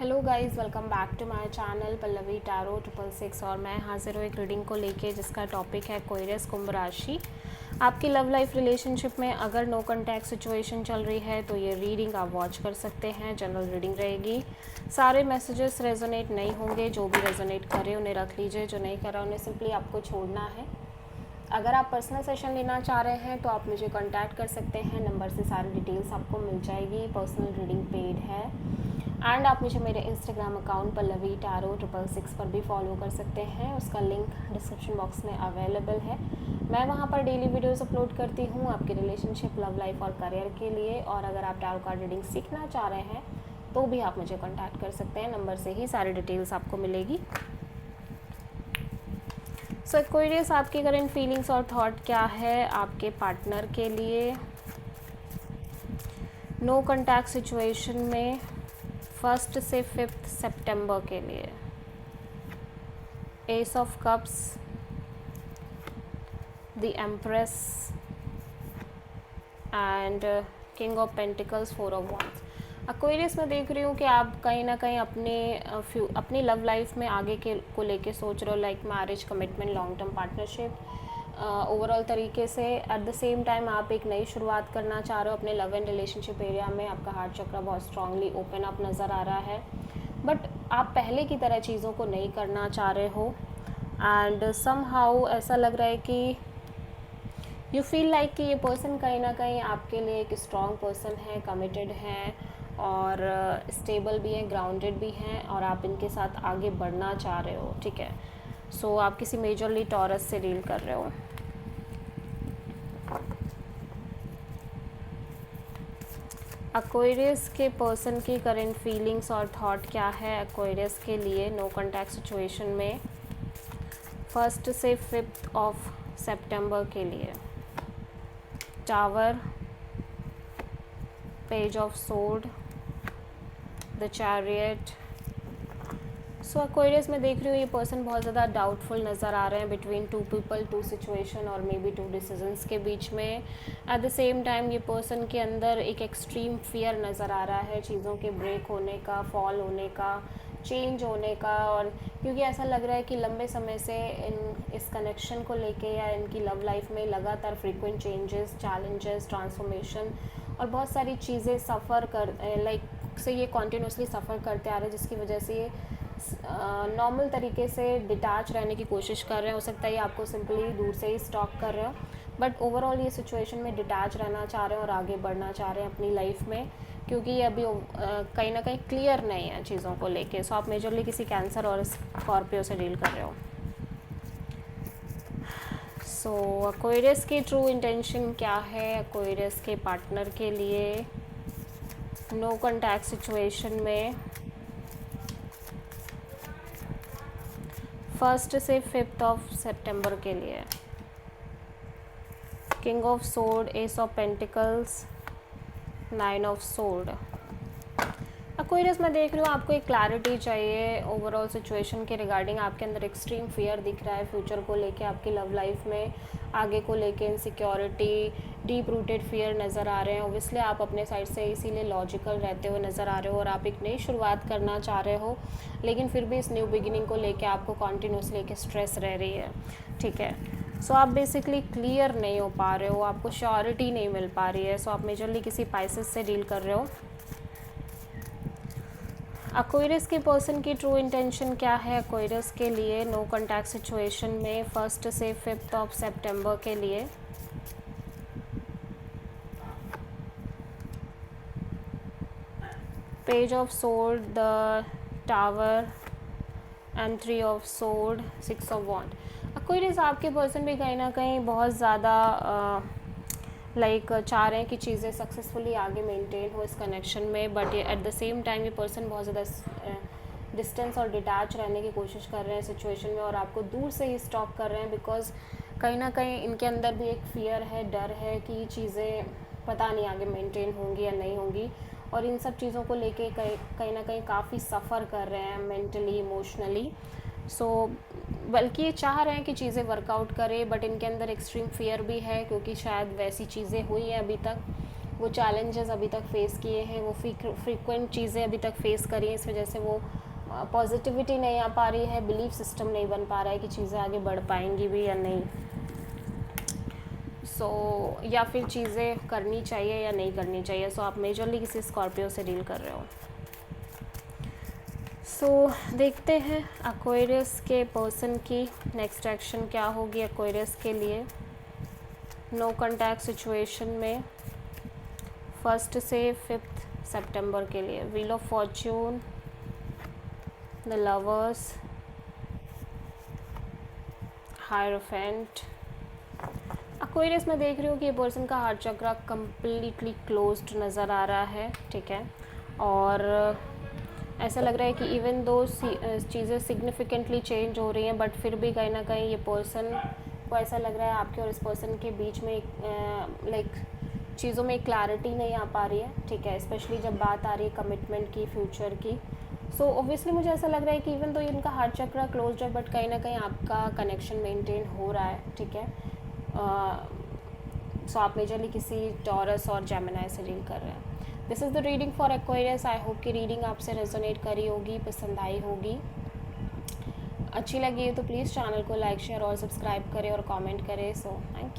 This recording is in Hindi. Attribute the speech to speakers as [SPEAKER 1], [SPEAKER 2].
[SPEAKER 1] Hello guys, welcome back to my channel Pallavi tarot 666 और मैं हाजिर हूँ एक रीडिंग को लेके जिसका टॉपिक है एक्वेरियस कुंभ राशि। आपकी लव लाइफ रिलेशनशिप में अगर नो कॉन्टैक्ट सिचुएशन चल रही है तो ये रीडिंग आप वॉच कर सकते हैं। जनरल रीडिंग रहेगी, सारे मैसेजेस रेजोनेट नहीं होंगे। जो भी रेजोनेट करे उन्हें रख लीजिए, जो नहीं करा उन्हें सिंपली आपको छोड़ना है। अगर आप पर्सनल सेशन लेना चाह रहे हैं तो आप मुझे कांटेक्ट कर सकते हैं, नंबर से सारी डिटेल्स आपको मिल जाएगी। पर्सनल रीडिंग पेड है एंड आप मुझे मेरे इंस्टाग्राम अकाउंट पल्लवी टैरो 666 पर भी फॉलो कर सकते हैं। उसका लिंक डिस्क्रिप्शन बॉक्स में अवेलेबल है। मैं वहाँ पर डेली वीडियोस अपलोड करती हूँ आपके रिलेशनशिप, लव लाइफ और करियर के लिए। और अगर आप टैरो कार्ड रीडिंग सीखना चाह रहे हैं तो भी आप मुझे कॉन्टैक्ट कर सकते हैं, नंबर से ही सारी डिटेल्स आपको मिलेगी। सो एक्वेरियस, आपकी करंट फीलिंग्स और थॉट क्या है आपके पार्टनर के लिए नो कॉन्टैक्ट सिचुएशन में 1 से 5 सितंबर के लिए। S of cups, the empress and king of pentacles, 4 of wands. Aquarius में देख रही हूँ कि आप कहीं ना कहीं अपनी लव लाइफ में आगे के को लेके सोच रहे हो, like marriage, commitment, long term partnership, overall तरीके से। एट द सेम टाइम आप एक नई शुरुआत करना चाह रहे हो अपने लव एंड रिलेशनशिप एरिया में। आपका हार्ट चक्र बहुत स्ट्रांगली ओपन अप नज़र आ रहा है, बट आप पहले की तरह चीज़ों को नहीं करना चाह रहे हो। एंड समहाउ ऐसा लग रहा है कि यू फील लाइक कि ये पर्सन कहीं ना कहीं आपके लिए एक स्ट्रॉन्ग पर्सन है, कमिटेड है और स्टेबल भी हैं, ग्राउंडेड भी हैं और आप इनके साथ आगे बढ़ना चाह रहे हो। ठीक है, सो आप किसी मेजरली टॉरस से डील कर रहे हो। एक्वेरियस के पर्सन की करंट फीलिंग्स और थॉट क्या है एक्वेरियस के लिए नो कॉन्टैक्ट सिचुएशन में 1 से 5 ऑफ सितंबर के लिए। Tower, page of sword, the chariot. So Aquarius में देख रही हूँ ये पर्सन बहुत ज़्यादा डाउटफुल नज़र आ रहे हैं बिटवीन 2 पीपल, 2 सिचुएशन और मे बी 2 डिसीजंस के बीच में। एट द सेम टाइम ये पर्सन के अंदर एक एक्सट्रीम फियर नज़र आ रहा है चीज़ों के ब्रेक होने का, फॉल होने का, चेंज होने का। और क्योंकि ऐसा लग रहा है कि लंबे समय से इस कनेक्शन को लेके या इनकी लव लाइफ में लगातार फ्रीक्वेंट चेंजेस, चैलेंजेस, ट्रांसफॉर्मेशन और बहुत सारी चीज़ें सफ़र कर से ये कॉन्टीन्यूसली सफ़र करते आ रहे हैं, जिसकी वजह से ये नॉर्मल तरीके से डिटैच रहने की कोशिश कर रहे हैं। हो सकता है ये आपको सिंपली दूर से ही स्टॉक कर रहे हो, बट ओवरऑल ये सिचुएशन में डिटैच रहना चाह रहे हैं और आगे बढ़ना चाह रहे हैं अपनी लाइफ में, क्योंकि ये अभी कहीं ना कहीं क्लियर नहीं है चीज़ों को लेके। सो आप मेजरली किसी कैंसर और स्कॉर्पियो से डील कर रहे हो। सो एक्वेरियस की ट्रू इंटेंशन क्या है एक्वेरियस के पार्टनर के लिए नो कॉन्टैक्ट सिचुएशन में 1 से 5 ऑफ सितंबर के लिए। King of sword, S of pentacles, 9 of sword. Aquarius में देख रही हूँ आपको एक क्लैरिटी चाहिए ओवरऑल सिचुएशन के रिगार्डिंग। आपके अंदर एक्सट्रीम फियर दिख रहा है फ्यूचर को लेके, आपकी लव लाइफ में आगे को लेके इनसिक्योरिटी, डीप रूटेड फियर नज़र आ रहे हैं। ओबियसली आप अपने साइड से इसीलिए लॉजिकल रहते हुए नज़र आ रहे हो और आप एक नई शुरुआत करना चाह रहे हो, लेकिन फिर भी इस न्यू बिगिनिंग को लेके आपको कॉन्टीन्यूसली एक स्ट्रेस रह रही है। ठीक है, सो आप बेसिकली क्लियर नहीं हो पा रहे हो, आपको श्योरिटी नहीं मिल पा रही है। सो आप मेजरली किसी पाइसेस से डील कर रहे हो। एक्वेरियस के पर्सन की ट्रू इंटेंशन क्या है एक्वेरियस के लिए नो कॉन्टैक्ट सिचुएशन में 1 से 5 ऑफ सितंबर के लिए। Page of sword, the tower and 3 of sword, 6 of wand. Aquarius आपके पर्सन भी कहीं ना कहीं बहुत ज़्यादा चाह रहे हैं कि चीज़ें सक्सेसफुली आगे मेंटेन हो इस कनेक्शन में, but at the same time ये पर्सन बहुत ज़्यादा डिस्टेंस और डिटैच रहने की कोशिश कर रहे हैं सिचुएशन में और आपको दूर से ही स्टॉप कर रहे हैं, बिकॉज कहीं ना कहीं इनके अंदर भी एक फियर है, डर है कि ये चीज़ें पता नहीं आगे मेंटेन होंगी या नहीं होंगी। और इन सब चीज़ों को लेके कहीं ना कहीं काफ़ी सफ़र कर रहे हैं मेंटली, इमोशनली। सो बल्कि ये चाह रहे हैं कि चीज़ें वर्कआउट करें, बट इनके अंदर एक्सट्रीम फियर भी है क्योंकि शायद वैसी चीज़ें हुई हैं अभी तक वो चैलेंजेस अभी तक फेस किए हैं, वो फ्रीक्वेंट चीज़ें अभी तक फेस करी हैं, इस वजह से वो पॉजिटिविटी नहीं आ पा रही है, बिलीफ सिस्टम नहीं बन पा रहा है कि चीज़ें आगे बढ़ पाएंगी भी या नहीं। या फिर चीज़ें करनी चाहिए या नहीं करनी चाहिए। आप मेजरली किसी स्कॉर्पियो से डील कर रहे हो। देखते हैं एक्वेरियस के पर्सन की नेक्स्ट एक्शन क्या होगी एक्वेरियस के लिए नो कॉन्टैक्ट सिचुएशन में 1 से 5 सितंबर के लिए। Wheel of Fortune, the lovers, hierophant. Aquarius में देख रही हूँ कि ये पर्सन का हार्ट चक्रा कम्प्लीटली क्लोज्ड नज़र आ रहा है, ठीक है। और ऐसा लग रहा है कि इवन दो चीज़ें सिग्निफिकेंटली चेंज हो रही हैं, बट फिर भी कहीं ना कहीं ये पर्सन को ऐसा लग रहा है आपके और इस पर्सन के बीच में लाइक चीज़ों में क्लैरिटी नहीं आ पा रही है, ठीक है। स्पेशली जब बात आ रही है कमिटमेंट की, फ्यूचर की। ऑब्वियसली मुझे ऐसा लग रहा है कि इवन तो इनका हार्ट चक्रा क्लोज्ड है, बट कहीं ना कहीं आपका कनेक्शन मेंटेन हो रहा है, ठीक है। आप मेजरली किसी टॉरस और जेमिनी से डील कर रहे हैं। This is the reading for Aquarius. I hope कि रीडिंग आपसे रेजोनेट करी होगी, पसंद आई होगी। अच्छी लगी है तो प्लीज़ चैनल को लाइक, शेयर और सब्सक्राइब करें और कमेंट करें। Thank you.